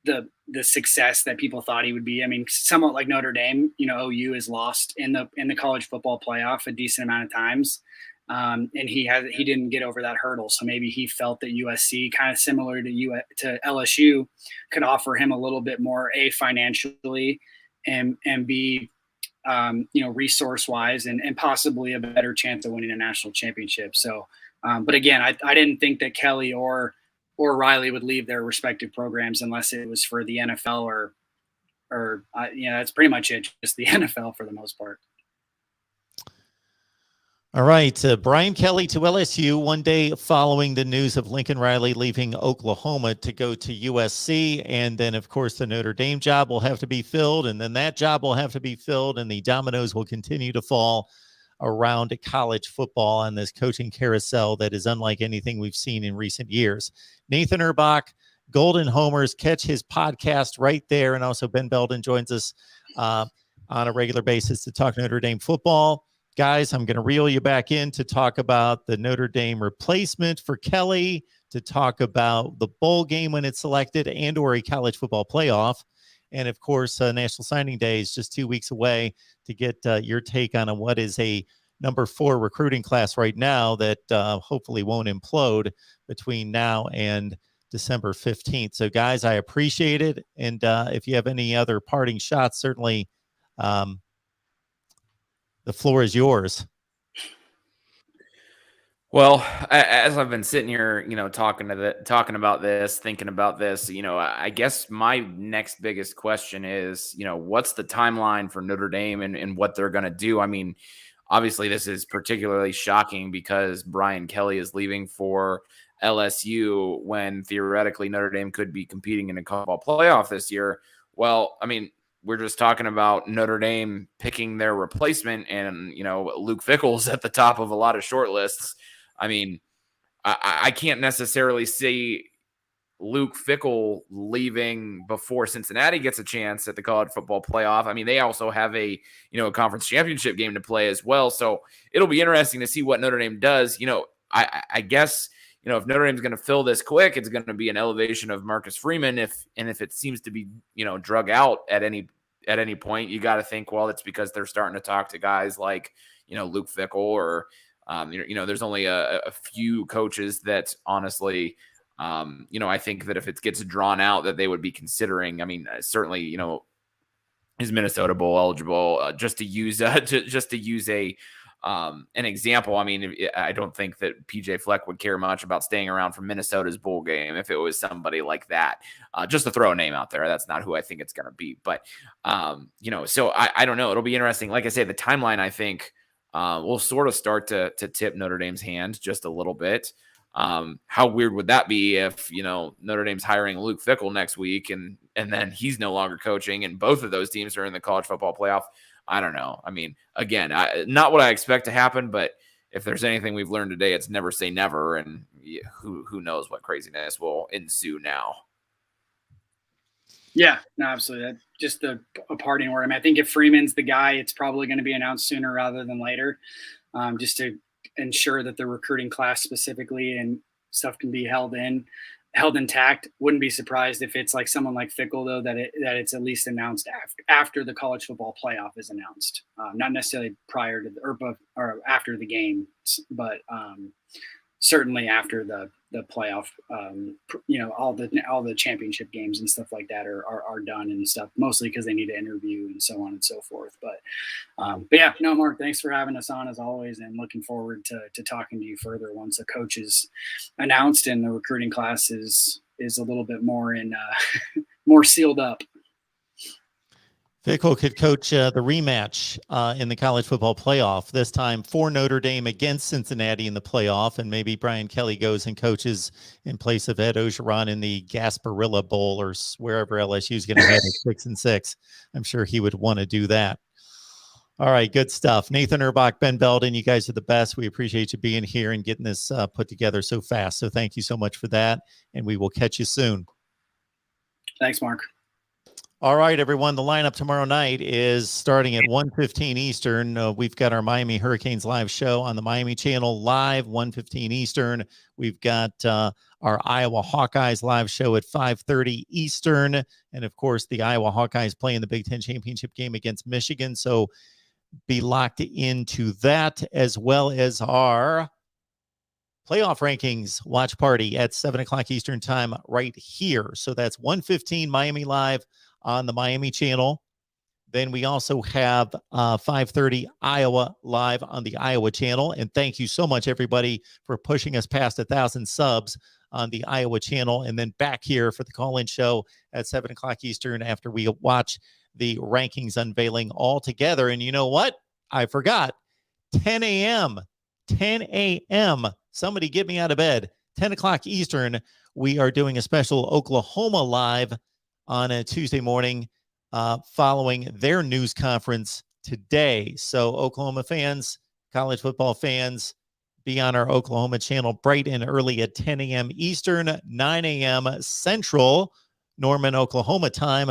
the success that people thought he would be. I mean, somewhat like Notre Dame, you know, OU is lost in the college football playoff a decent amount of times. And he didn't get over that hurdle. So maybe he felt that USC, kind of similar to LSU, could offer him a little bit more, financially and B, you know, resource wise and possibly a better chance of winning a national championship. So, but again, I didn't think that Kelly or Riley would leave their respective programs unless it was for the NFL that's pretty much it. Just the NFL for the most part. All right, Brian Kelly to LSU one day following the news of Lincoln Riley leaving Oklahoma to go to USC. And then, of course, the Notre Dame job will have to be filled, and then that job will have to be filled, and the dominoes will continue to fall around college football on this coaching carousel that is unlike anything we've seen in recent years. Nathan Erbach, Golden Homers, catch his podcast right there. And also Ben Belden joins us on a regular basis to talk Notre Dame football. Guys, I'm going to reel you back in to talk about the Notre Dame replacement for Kelly, to talk about the bowl game when it's selected, and or a college football playoff. And of course, National Signing Day is just 2 weeks away, to get your take on what is a number 4 recruiting class right now that hopefully won't implode between now and December 15th. So guys, I appreciate it. And if you have any other parting shots, certainly the floor is yours. Well, as I've been sitting here, talking about this, thinking about this, I guess my next biggest question is, what's the timeline for Notre Dame and what they're going to do? I mean, obviously this is particularly shocking because Brian Kelly is leaving for LSU when theoretically Notre Dame could be competing in a college football playoff this year. Well, I mean, we're just talking about Notre Dame picking their replacement, and, Luke Fickell's at the top of a lot of short lists. I mean, I can't necessarily see Luke Fickell leaving before Cincinnati gets a chance at the college football playoff. I mean, they also have a conference championship game to play as well. So it'll be interesting to see what Notre Dame does. I guess, if Notre Dame's going to fill this quick, it's going to be an elevation of Marcus Freeman. If it seems to be, drug out at any point, you got to think, well, it's because they're starting to talk to guys like, Luke Fickell, or, there's only a few coaches that honestly, I think that if it gets drawn out that they would be considering. I mean, certainly, is Minnesota Bowl eligible, just to use an example. I mean, I don't think that PJ Fleck would care much about staying around for Minnesota's bowl game if it was somebody like that. Just to throw a name out there, that's not who I think it's going to be. But, so I don't know. It'll be interesting. Like I say, the timeline, I think, will sort of start to tip Notre Dame's hand just a little bit. How weird would that be if, Notre Dame's hiring Luke Fickell next week and then he's no longer coaching and both of those teams are in the college football playoff? I don't know. I mean, again, not what I expect to happen, but if there's anything we've learned today, it's never say never. And who knows what craziness will ensue now. Yeah, no, absolutely. That's just a parting word. I mean, I think if Freeman's the guy, it's probably going to be announced sooner rather than later, just to ensure that the recruiting class specifically and stuff can be held intact. Wouldn't be surprised if it's like someone like Fickell, though, that it's at least announced after the college football playoff is announced, not necessarily prior to or after the game, but certainly after the playoff. All the championship games and stuff like that are done and stuff, mostly because they need to interview and so on and so forth. But yeah, no, Mark, thanks for having us on as always, and looking forward to talking to you further once a coach is announced and the recruiting class is a little bit more more sealed up. Fickell could coach the rematch in the college football playoff, this time for Notre Dame against Cincinnati in the playoff. And maybe Brian Kelly goes and coaches in place of Ed Ogeron in the Gasparilla Bowl or wherever LSU is going to head at 6-6. I'm sure he would want to do that. All right, good stuff. Nathan Erbach, Ben Belden, you guys are the best. We appreciate you being here and getting this put together so fast. So thank you so much for that. And we will catch you soon. Thanks, Mark. All right, everyone. The lineup tomorrow night is starting at 1:15 Eastern. We've got our Miami Hurricanes live show on the Miami channel live, 1:15 Eastern. We've got our Iowa Hawkeyes live show at 5:30 Eastern. And, of course, the Iowa Hawkeyes play in the Big Ten championship game against Michigan. So be locked into that, as well as our playoff rankings watch party at 7 o'clock Eastern time right here. So that's 1:15 Miami live on the Miami channel. Then we also have 5:30 Iowa live on the Iowa channel. And thank you so much, everybody, for pushing us past 1,000 subs on the Iowa channel, and then back here for the call-in show at 7 o'clock Eastern after we watch the rankings unveiling all together. And you know what? I forgot. 10 a.m. 10 a.m. Somebody get me out of bed. 10 o'clock Eastern, we are doing a special Oklahoma Live on a Tuesday morning following their news conference today. So Oklahoma fans, college football fans, be on our Oklahoma channel bright and early at 10 a.m. Eastern, 9 a.m. Central, Norman, Oklahoma time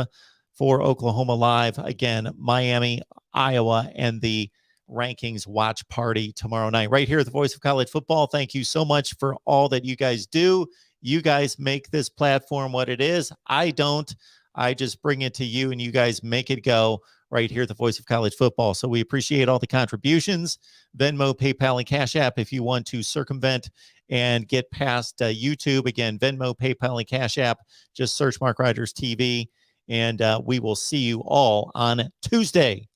for Oklahoma Live. Again, Miami, Iowa, and the rankings watch party tomorrow night right here at the Voice of College Football. Thank you so much for all that you guys do. You guys make this platform what it is. I don't. I just bring it to you, and you guys make it go right here at the Voice of College Football. So we appreciate all the contributions. Venmo, PayPal, and Cash App if you want to circumvent and get past YouTube. Again, Venmo, PayPal, and Cash App. Just search Mark Rogers TV, and we will see you all on Tuesday.